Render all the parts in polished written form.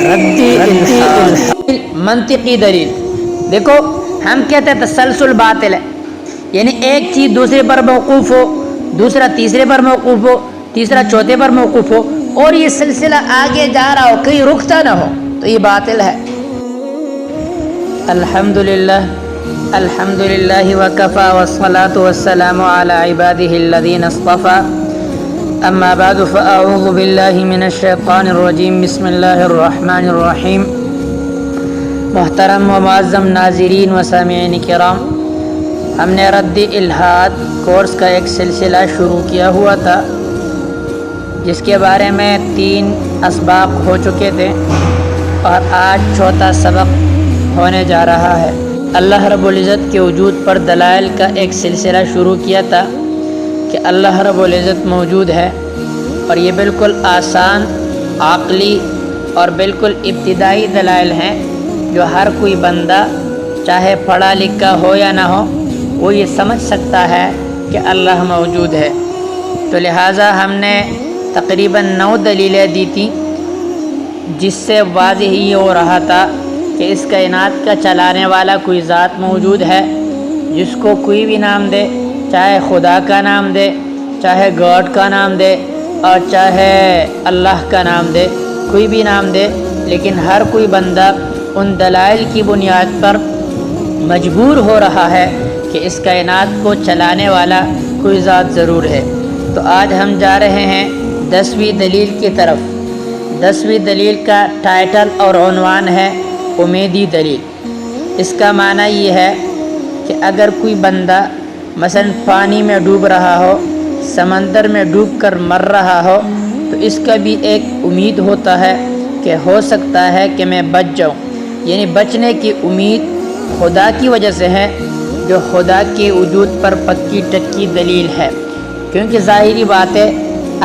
ردی الحاد منطقی دلیل۔ دیکھو ہم کہتے ہیں تسلسل باطل ہے، یعنی ایک چیز دوسرے پر موقوف ہو، دوسرا تیسرے پر موقوف ہو، تیسرا چوتھے پر موقوف ہو، اور یہ سلسلہ آگے جا رہا ہو، کہیں رکتا نہ ہو، تو یہ باطل ہے۔ الحمدللہ الحمدللہ وکفا والصلاة والسلام علی عبادہ الذین اصطفى، اما بعد فاعوذ باللہ من الشیطان الرجیم، بسم اللہ الرحمن الرحیم۔ محترم و معظم ناظرین و سامعین کرام، ہم نے رد الحاد کورس کا ایک سلسلہ شروع کیا ہوا تھا، جس کے بارے میں 3 اسباق ہو چکے تھے، اور آج چوتھا سبق ہونے جا رہا ہے۔ اللہ رب العزت کے وجود پر دلائل کا ایک سلسلہ شروع کیا تھا کہ اللہ رب العزت موجود ہے، اور یہ بالکل آسان، عقلی اور بالکل ابتدائی دلائل ہیں جو ہر کوئی بندہ چاہے پڑھا لکھا ہو یا نہ ہو، وہ یہ سمجھ سکتا ہے کہ اللہ موجود ہے۔ تو لہٰذا ہم نے تقریباً 9 دلیلیں دی تھیں، جس سے واضح یہ ہو رہا تھا کہ اس کائنات کا چلانے والا کوئی ذات موجود ہے، جس کو کوئی بھی نام دے، چاہے خدا کا نام دے، چاہے گاڈ کا نام دے، اور چاہے اللہ کا نام دے، کوئی بھی نام دے، لیکن ہر کوئی بندہ ان دلائل کی بنیاد پر مجبور ہو رہا ہے کہ اس کائنات کو چلانے والا کوئی ذات ضرور ہے۔ تو آج ہم جا رہے ہیں 10ویں دلیل کی طرف۔ 10ویں دلیل کا ٹائٹل اور عنوان ہے امیدی دلیل۔ اس کا معنی یہ ہے کہ اگر کوئی بندہ مثلا پانی میں ڈوب رہا ہو، سمندر میں ڈوب کر مر رہا ہو، تو اس کا بھی ایک امید ہوتا ہے کہ ہو سکتا ہے کہ میں بچ جاؤں، یعنی بچنے کی امید خدا کی وجہ سے ہے، جو خدا کے وجود پر پکی ٹکی دلیل ہے۔ کیونکہ ظاہری بات ہے،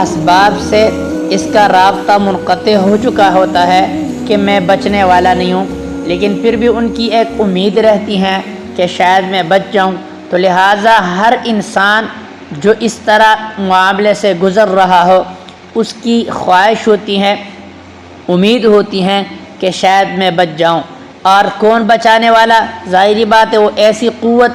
اسباب سے اس کا رابطہ منقطع ہو چکا ہوتا ہے کہ میں بچنے والا نہیں ہوں، لیکن پھر بھی ان کی ایک امید رہتی ہے کہ شاید میں بچ جاؤں۔ تو لہٰذا ہر انسان جو اس طرح معاملے سے گزر رہا ہو، اس کی خواہش ہوتی ہے، امید ہوتی ہے کہ شاید میں بچ جاؤں۔ اور کون بچانے والا؟ ظاہری بات ہے، وہ ایسی قوت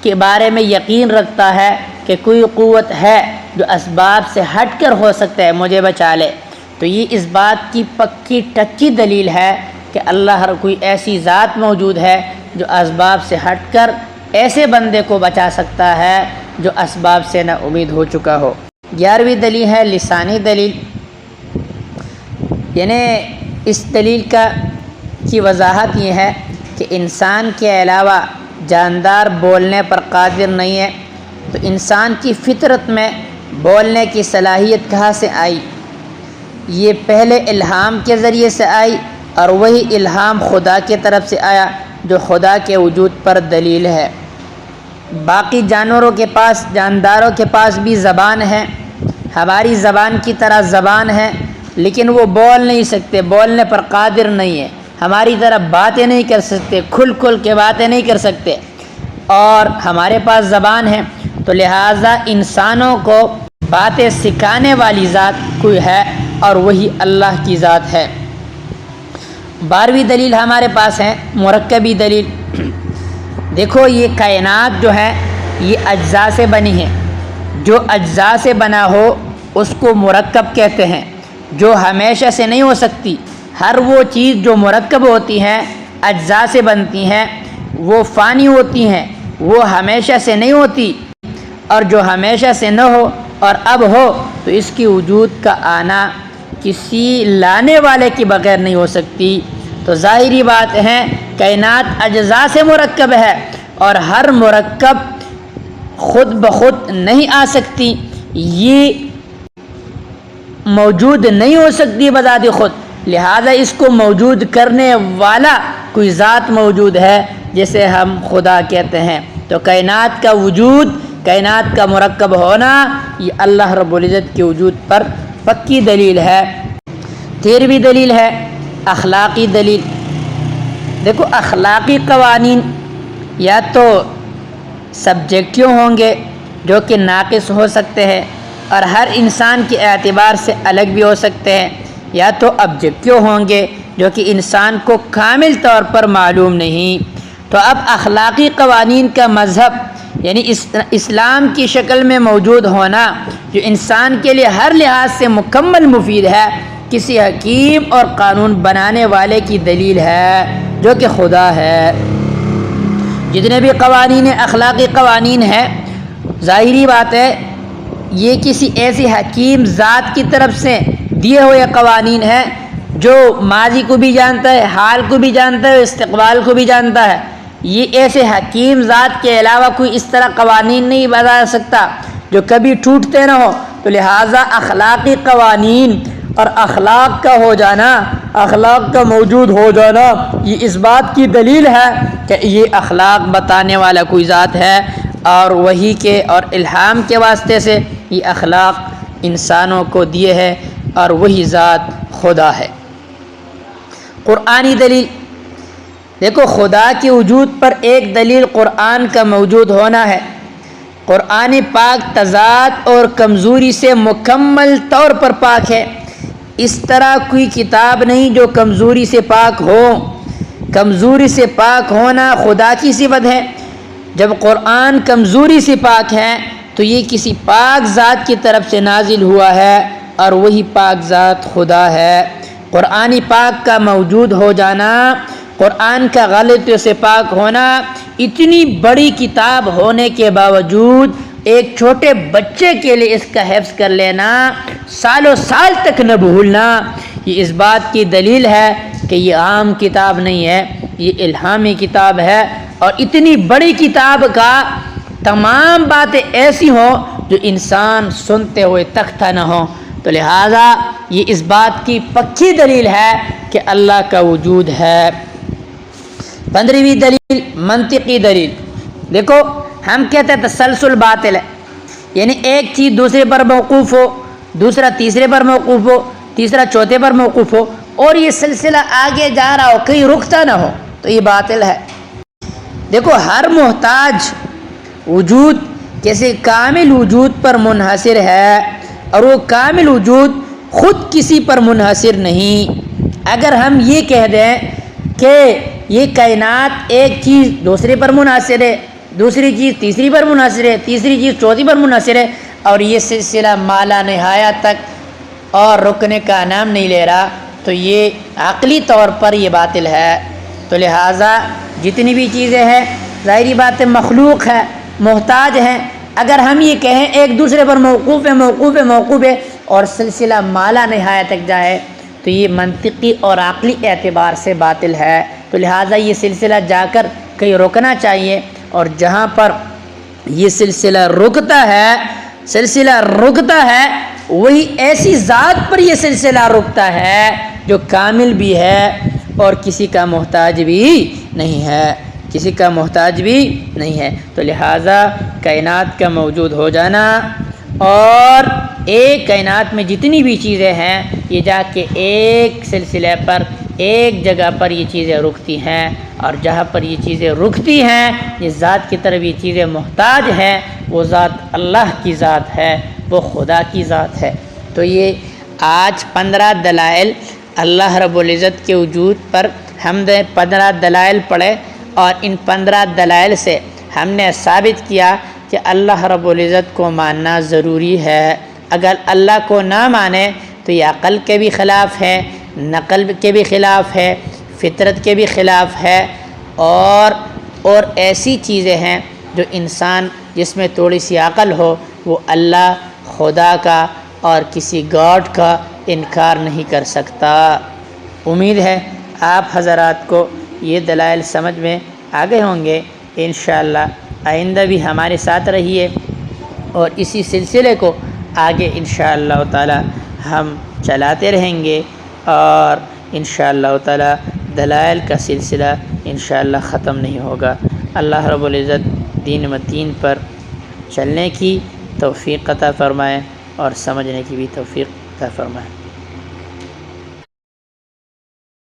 کے بارے میں یقین رکھتا ہے کہ کوئی قوت ہے جو اسباب سے ہٹ کر ہو سکتا ہے مجھے بچا لے۔ تو یہ اس بات کی پکی ٹکی دلیل ہے کہ اللہ ہر کوئی ایسی ذات موجود ہے جو اسباب سے ہٹ کر ایسے بندے کو بچا سکتا ہے جو اسباب سے نا امید ہو چکا ہو۔ 11ویں دلیل ہے لسانی دلیل، یعنی اس دلیل کی وضاحت یہ ہے کہ انسان کے علاوہ جاندار بولنے پر قادر نہیں ہے۔ تو انسان کی فطرت میں بولنے کی صلاحیت کہاں سے آئی؟ یہ پہلے الہام کے ذریعے سے آئی، اور وہی الہام خدا کی طرف سے آیا جو خدا کے وجود پر دلیل ہے۔ باقی جانوروں کے پاس، جانداروں کے پاس بھی زبان ہے، ہماری زبان کی طرح زبان ہے، لیکن وہ بول نہیں سکتے، بولنے پر قادر نہیں ہے، ہماری طرح باتیں نہیں کر سکتے، کھل کے باتیں نہیں کر سکتے، اور ہمارے پاس زبان ہے۔ تو لہٰذا انسانوں کو باتیں سکھانے والی ذات کوئی ہے، اور وہی اللہ کی ذات ہے۔ 12ویں دلیل ہمارے پاس ہے مرکبی دلیل۔ دیکھو یہ کائنات جو ہے یہ اجزاء سے بنی ہے، جو اجزاء سے بنا ہو اس کو مرکب کہتے ہیں، جو ہمیشہ سے نہیں ہو سکتی۔ ہر وہ چیز جو مرکب ہوتی ہیں، اجزاء سے بنتی ہیں، وہ فانی ہوتی ہیں، وہ ہمیشہ سے نہیں ہوتی، اور جو ہمیشہ سے نہ ہو اور اب ہو تو اس کی وجود کا آنا کسی لانے والے کے بغیر نہیں ہو سکتی۔ تو ظاہری بات ہے کائنات اجزاء سے مرکب ہے، اور ہر مرکب خود بخود نہیں آ سکتی، یہ موجود نہیں ہو سکتی بذات خود، لہذا اس کو موجود کرنے والا کوئی ذات موجود ہے جسے ہم خدا کہتے ہیں۔ تو کائنات کا وجود، کائنات کا مرکب ہونا، یہ اللہ رب العزت کے وجود پر پکی دلیل ہے۔ 13ویں دلیل ہے اخلاقی دلیل۔ دیکھو اخلاقی قوانین یا تو سبجیکٹیو ہوں گے جو کہ ناقص ہو سکتے ہیں، اور ہر انسان کے اعتبار سے الگ بھی ہو سکتے ہیں، یا تو آبجیکٹیو ہوں گے جو کہ انسان کو کامل طور پر معلوم نہیں۔ تو اب اخلاقی قوانین کا مذہب یعنی اسلام کی شکل میں موجود ہونا جو انسان کے لیے ہر لحاظ سے مکمل مفید ہے، کسی حکیم اور قانون بنانے والے کی دلیل ہے جو کہ خدا ہے۔ جتنے بھی قوانین اخلاقی قوانین ہیں، ظاہری بات ہے یہ کسی ایسی حکیم ذات کی طرف سے دیے ہوئے قوانین ہیں جو ماضی کو بھی جانتا ہے، حال کو بھی جانتا ہے، استقبال کو بھی جانتا ہے۔ یہ ایسے حکیم ذات کے علاوہ کوئی اس طرح قوانین نہیں بتا سکتا جو کبھی ٹوٹتے نہ ہو۔ تو لہٰذا اخلاقی قوانین اور اخلاق کا ہو جانا، اخلاق کا موجود ہو جانا، یہ اس بات کی دلیل ہے کہ یہ اخلاق بتانے والا کوئی ذات ہے، اور وحی کے اور الہام کے واسطے سے یہ اخلاق انسانوں کو دیے ہے، اور وہی ذات خدا ہے۔ قرآنی دلیل، دیکھو خدا کے وجود پر ایک دلیل قرآن کا موجود ہونا ہے۔ قرآن پاک تضاد اور کمزوری سے مکمل طور پر پاک ہے۔ اس طرح کوئی کتاب نہیں جو کمزوری سے پاک ہو۔ کمزوری سے پاک ہونا خدا کی صفت ہے۔ جب قرآن کمزوری سے پاک ہے تو یہ کسی پاک ذات کی طرف سے نازل ہوا ہے، اور وہی پاک ذات خدا ہے۔ قرآن پاک کا موجود ہو جانا، قرآن کا غلطیوں سے پاک ہونا، اتنی بڑی کتاب ہونے کے باوجود ایک چھوٹے بچے کے لیے اس کا حفظ کر لینا، سالوں سال تک نہ بھولنا، یہ اس بات کی دلیل ہے کہ یہ عام کتاب نہیں ہے، یہ الہامی کتاب ہے۔ اور اتنی بڑی کتاب کا تمام باتیں ایسی ہوں جو انسان سنتے ہوئے تختہ نہ ہو، تو لہٰذا یہ اس بات کی پکی دلیل ہے کہ اللہ کا وجود ہے۔ 15ویں دلیل منطقی دلیل۔ دیکھو ہم کہتے ہیں تسلسل باطل ہے، یعنی ایک چیز دوسرے پر موقوف ہو، دوسرا تیسرے پر موقوف ہو، تیسرا چوتھے پر موقوف ہو، اور یہ سلسلہ آگے جا رہا ہو، کہیں رکتا نہ ہو، تو یہ باطل ہے۔ دیکھو ہر محتاج وجود کسی کامل وجود پر منحصر ہے، اور وہ کامل وجود خود کسی پر منحصر نہیں۔ اگر ہم یہ کہہ دیں کہ یہ کائنات ایک چیز دوسرے پر منحصر ہے، دوسری چیز تیسری پر منحصر ہے، تیسری چیز چوتھی پر منحصر ہے، اور یہ سلسلہ مالا نہایہ تک اور رکنے کا نام نہیں لے رہا، تو یہ عقلی طور پر یہ باطل ہے۔ تو لہٰذا جتنی بھی چیزیں ہیں ظاہری بات ہے مخلوق ہے، محتاج ہیں، اگر ہم یہ کہیں ایک دوسرے پر موقوف ہے موقوف ہے موقوف ہے اور سلسلہ مالا نہایہ تک جائے، تو یہ منطقی اور عقلی اعتبار سے باطل ہے۔ تو لہٰذا یہ سلسلہ جا کر کہیں رکنا چاہیے، اور جہاں پر یہ سلسلہ رکتا ہے وہی ایسی ذات پر یہ سلسلہ رکتا ہے جو کامل بھی ہے اور کسی کا محتاج بھی نہیں ہے، کسی کا محتاج بھی نہیں ہے۔ تو لہٰذا کائنات کا موجود ہو جانا اور ایک کائنات میں جتنی بھی چیزیں ہیں یہ جا کے ایک سلسلے پر ایک جگہ پر یہ چیزیں رکتی ہیں، اور جہاں پر یہ چیزیں رکتی ہیں جس ذات کی طرف یہ چیزیں محتاج ہیں وہ ذات اللہ کی ذات ہے، وہ خدا کی ذات ہے۔ تو یہ آج 15 دلائل اللہ رب العزت کے وجود پر ہم نے 15 دلائل پڑھے، اور ان 15 دلائل سے ہم نے ثابت کیا کہ اللہ رب العزت کو ماننا ضروری ہے۔ اگر اللہ کو نہ مانے تو یہ عقل کے بھی خلاف ہے، نقل کے بھی خلاف ہے، فطرت کے بھی خلاف ہے، اور ایسی چیزیں ہیں جو انسان جس میں تھوڑی سی عقل ہو وہ اللہ، خدا کا اور کسی گاڈ کا انکار نہیں کر سکتا۔ امید ہے آپ حضرات کو یہ دلائل سمجھ میں آ گئے ہوں گے۔ انشاءاللہ آئندہ بھی ہمارے ساتھ رہیے، اور اسی سلسلے کو آگے انشاءاللہ تعالی ہم چلاتے رہیں گے، اور انشاءاللہ تعالی دلائل کا سلسلہ انشاءاللہ ختم نہیں ہوگا۔ اللہ رب العزت دین متین پر چلنے کی توفیق عطا فرمائے اور سمجھنے کی بھی توفیق عطا فرمائے۔